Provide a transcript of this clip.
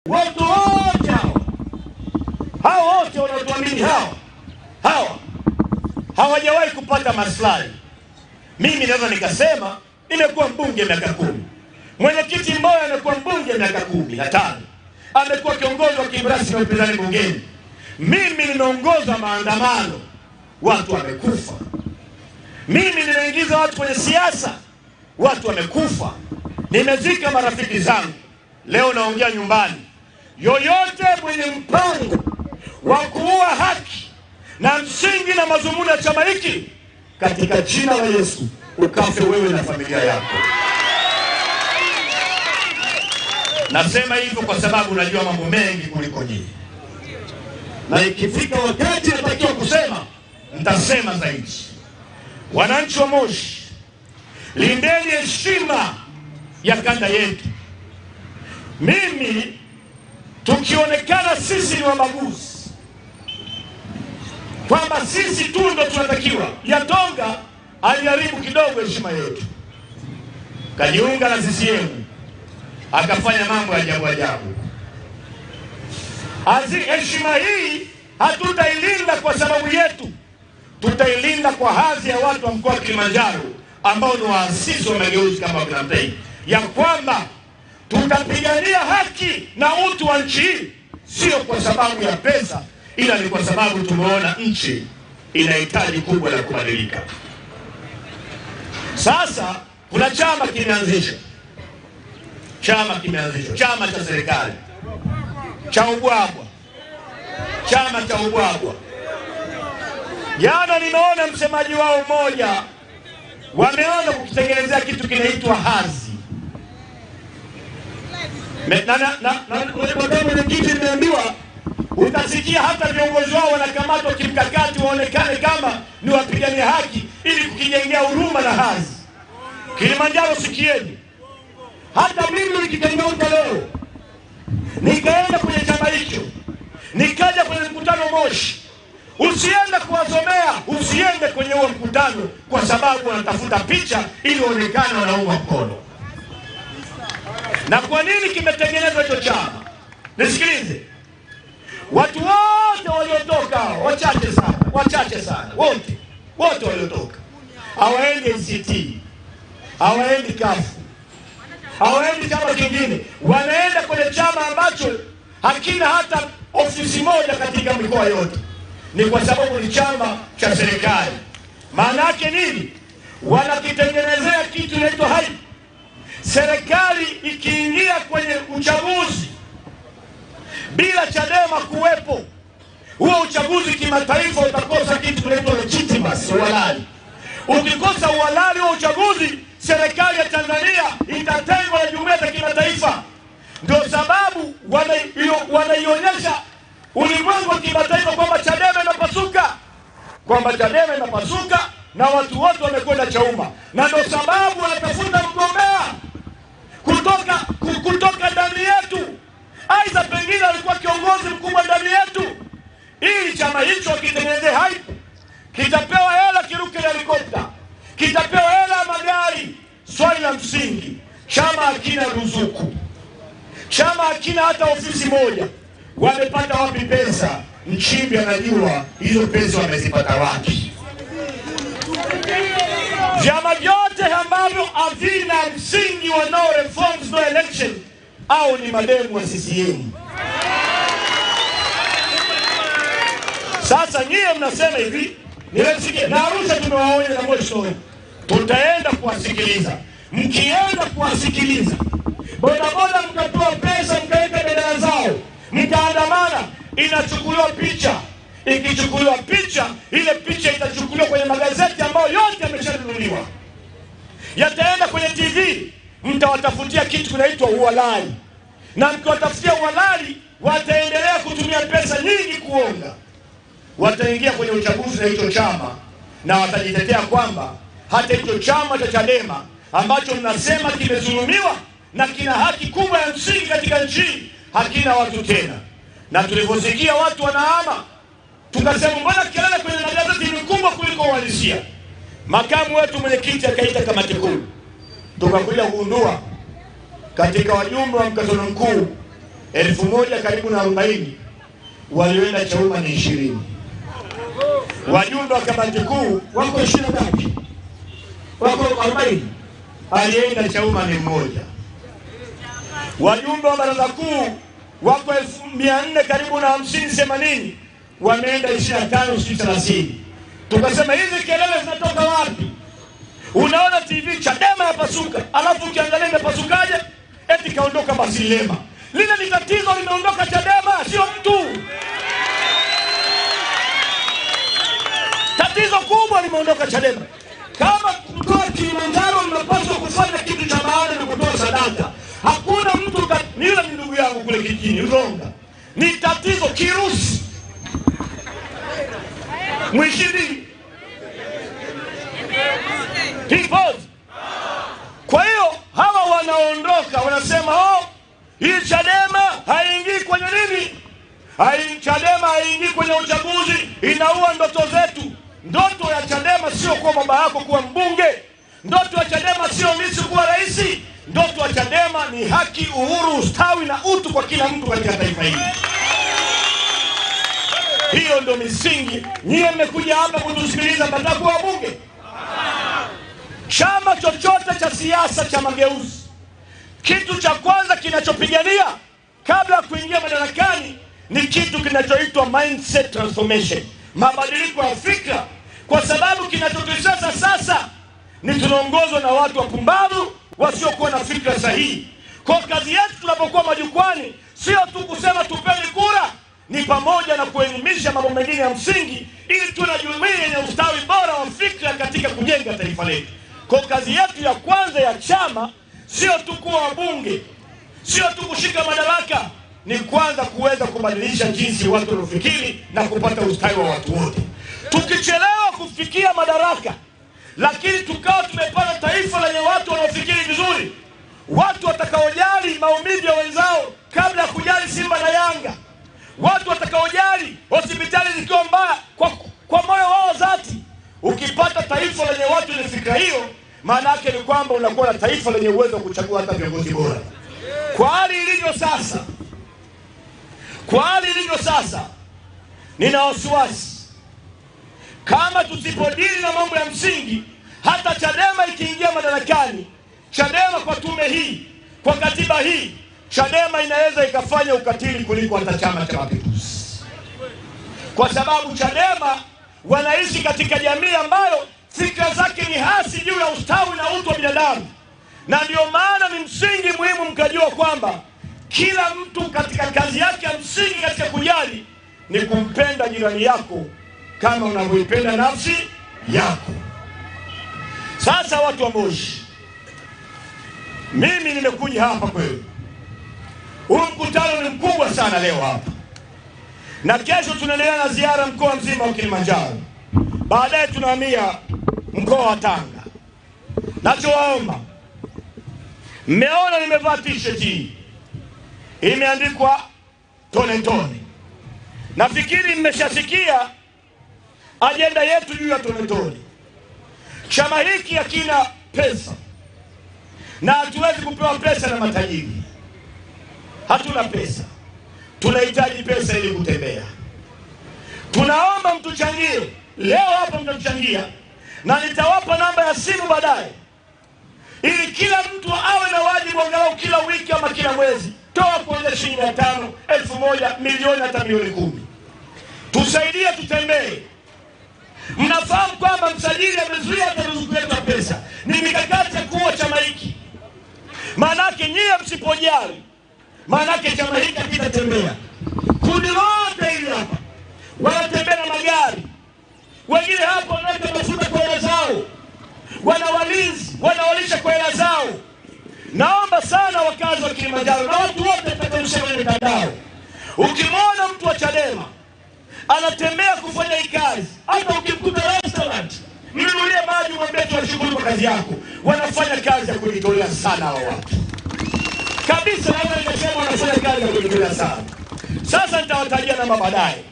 Watu wote hao wote wanaotuamini hawa hawajawahi kupata maslahi. Mimi naweza nikasema nimekuwa mbunge miaka 10. Mwenyekiti Mboya amekuwa mbunge miaka 15. Amekuwa kiongozi wa kibrasi na upinzani bungeni. Mimi nimeongoza maandamano, watu wamekufa. Mimi nimeingiza watu kwenye siasa, watu wamekufa. Nimezika marafiki zangu. Leo naongea nyumbani. Yoyote mwenye mpango wa kuua haki na msingi na mazumuni ya chama hiki, katika jina la Yesu ukafe wewe na familia yako. Nasema hivyo kwa sababu najua mambo mengi kuliko nyinyi, na ikifika wakati natakiwa kusema, nitasema zaidi. Wananchi wa Moshi, lindeni heshima ya kanda yetu. Mimi tukionekana sisi ni wabaguzi, kwamba sisi tu ndo tunatakiwa, Yatonga aliharibu kidogo heshima yetu, kajiunga na CCM, akafanya mambo ya ajabu. Heshima hii hatutailinda kwa sababu yetu, tutailinda kwa hadhi ya watu wa mkoa wa Kilimanjaro ambao ni waasisi wa mageuzi kama Dr. Mtei, ya kwamba tutapigania haki na utu wa nchi hii, sio kwa sababu ya pesa, ila ni kwa sababu tumeona nchi inahitaji kubwa la kubadilika. Sasa kuna chama kimeanzishwa, chama cha serikali cha ubwabwa, chama cha ubwabwa. Jana nimeona msemaji wao mmoja wameanza kukitengenezea kitu kinaitwa hazi. Kwa kitu nimeambiwa, utasikia hata viongozi wao wanakamatwa kimkakati waonekane kama ni wapigania haki ili kukijengea huruma na hazi. Kilimanjaro sikieni, hata mimi nikitengeuka leo nikaenda kwenye chama hicho, nikaja kwenye mkutano Moshi, usiende kuwasomea, usiende kwenye huo mkutano kwa sababu wanatafuta picha ili waonekane wanaunga mkono. Na kwa nini kimetengenezwa hicho chama? Nisikilize. Watu wote waliotoka, wachache sana, wote waliotoka, hawaendi ACT, hawaendi kafu, hawaendi chama kingine, wanaenda kwenye chama ambacho hakina hata ofisi moja katika mikoa yote. Ni kwa sababu ni chama cha serikali. Maana yake nini? Wanakitengenezea kitu inaitwa hype. Serikali ikiingia kwenye uchaguzi bila Chadema kuwepo, huo uchaguzi kimataifa utakosa kitu kinaitwa legitimacy, uhalali. Ukikosa uhalali wa uchaguzi, serikali ya Tanzania itatengwa na jumuiya za kimataifa. Ndio sababu wanaionyesha ulimwengu wa kimataifa kwamba Chadema inapasuka, na watu wote wamekwenda Chauma. Na ndio sababu wanatafuta mgombea kutoka ndani yetu, aidha pengine alikuwa kiongozi mkubwa ndani yetu, ili chama hicho kitengeneze hype. Kitapewa hela kiruke helikopta, kitapewa hela magari. Swali la msingi, chama hakina ruzuku, chama hakina hata ofisi moja. Wamepata wapi pesa? Nchimbi anajua hizo pesa wamezipata wapi. Vyama vyote ambavyo havina msingi wa no reforms no election, au ni mademu wa CCM. Sasa nyie mnasema hivi, nimesikia na Arusha tumewaonya na Moshi, tutaenda kuwasikiliza. Mkienda kuwasikiliza, bodaboda mkatoa pesa mkaweka bendera zao, mkaandamana, inachukuliwa picha. Ikichukuliwa picha, ile picha itachukuliwa kwenye magazeti ambayo yote yameshanunuliwa, yataenda kwenye TV. Mtawatafutia kitu kinaitwa uhalali, na mkiwatafutia uhalali wataendelea kutumia pesa nyingi kuonga. Wataingia kwenye uchaguzi na hicho chama, na watajitetea kwamba hata hicho chama cha Chadema ambacho mnasema kimezulumiwa na kina haki kubwa ya msingi katika nchi, hakina watu tena. Na tuliposikia watu wanahama, tukasema mbona kelele kwenye magazeti ni kubwa kuliko uhalisia. Makamu wetu mwenyekiti akaita kamati kuu, tukakuja kugundua katika wajumbe wa mkutano mkuu 1000 karibu na 40, walioenda Chauma ni 20. Wajumbe wa kamati kuu wako 23, wako 40, alienda Chauma ni mmoja. Wajumbe wa baraza kuu wako 400 karibu na 50 80, wameenda 25 30. Tukasema hizi kelele zinatoka wapi? Unaona TV Chadema yapasuka, alafu ukiangalia imepasukaje? Eti kaondoka Basilema. Lile ni tatizo, limeondoka Chadema, sio mtu. Tatizo kubwa limeondoka Chadema. Kama mkoa wa Kilimanjaro mnapaswa kufanya kitu cha maana na kutoa sadaka, hakuna mtu ni yule ndugu yangu kule kijijini Ronga. Ni tatizo kirusi. Mwishidi. Kwa hiyo hawa wanaondoka wanasema hii Chadema haingii kwenye nini? Chadema haingii kwenye uchaguzi, inaua ndoto zetu. Ndoto ya Chadema sio kwa baba yako kuwa mbunge. Ndoto ya Chadema sio mimi kuwa rais. Ndoto ya Chadema ni haki, uhuru, ustawi na utu kwa kila mtu katika taifa hili. Hiyo ndio misingi. Nyie mmekuja hapa kutusikiliza mpaka kuwa bunge. Chama chochote cha siasa cha mageuzi, kitu cha kwanza kinachopigania kabla ya kuingia madarakani ni kitu kinachoitwa mindset transformation, mabadiliko ya fikra, kwa sababu kinachotutesa sasa ni tunaongozwa na watu wapumbavu wasiokuwa na fikra sahihi. Kwa kazi yetu tunapokuwa majukwani sio tu kusema tupeni kura, ni pamoja na kuelimisha mambo mengine ya msingi ili tuwe na jumuiya yenye ustawi bora wa fikra katika kujenga taifa letu. Kwa kazi yetu ya kwanza ya chama sio tu kuwa wabunge, sio tu kushika madaraka, ni kwanza kuweza kubadilisha jinsi watu wanafikiri na kupata ustawi wa watu wote. Tukichelewa kufikia madaraka, lakini tukao tumepata taifa lenye watu wanaofikiri vizuri, watu watakaojali maumivu ya wenzao kabla ya kujali Simba na Yanga, watu watakaojali hospitali zikiwa mbaya kwa moyo wao dhati. Ukipata taifa lenye watu wenye fikra hiyo, maana yake ni kwamba unakuwa na taifa lenye uwezo wa kuchagua hata viongozi bora. Kwa hali ilivyo sasa, nina wasiwasi kama tusipodili na mambo ya msingi, hata Chadema ikiingia madarakani, Chadema kwa tume hii, kwa katiba hii, Chadema inaweza ikafanya ukatili kuliko hata Chama cha Mapinduzi. Kwa sababu Chadema wanaishi katika jamii ambayo fikra zake ni hasi juu ya ustawi na utu wa binadamu. Na ndio maana ni msingi muhimu mkajua kwamba kila mtu katika kazi yake ya msingi katika kujali ni kumpenda jirani yako kama unavyoipenda nafsi yako. Sasa watu wa Moshi, mimi nimekuja hapa kwenu. Huu mkutano ni mkubwa sana leo hapa, na kesho tunaendelea na ziara mkoa mzima wa Kilimanjaro. Baadaye tunahamia mkoa wa Tanga. Nachowaomba, mmeona nimevaa t-shirt hii, imeandikwa tone tone. Nafikiri mmeshasikia ajenda yetu juu ya tone tone. Chama hiki hakina pesa, na hatuwezi kupewa pesa na matajiri. Hatuna pesa, tunahitaji pesa ili kutembea. Tunaomba mtuchangie. Leo hapa mtamchangia, na nitawapa namba ya simu baadaye, ili kila mtu awe na wajibu angalau kila wiki ama kila mwezi toa kuanzia shilingi 500, 1000, milioni hata milioni 10. Tusaidie tutembee. Mnafahamu kwamba msajili amezuia hata ruzuku yetu ya pesa. Ni mikakati ya kuwa chama hiki. Maanake nyie msipojali, maanake chama hiki kitatembea. Kundi lote hili hapa wanatembea na magari. Wengine hapo wanaweka mafuta kwa hela zao, wana walinzi, wanawalisha kwa hela zao. Naomba sana wakazi wa Kilimanjaro na watu wote tutakaoshiriki kwenye mitandao, ukimwona mtu wa Chadema anatembea kufanya hii kazi, hata ukimkuta restaurant, mnunulie maji, mwambie tunashukuru kwa kazi yako. Wanafanya kazi ya kujitolea sana hao watu. Kabisa, naweza nikasema wanafanya kazi ya kujitolea sana. Sasa nitawatajia namba baadaye.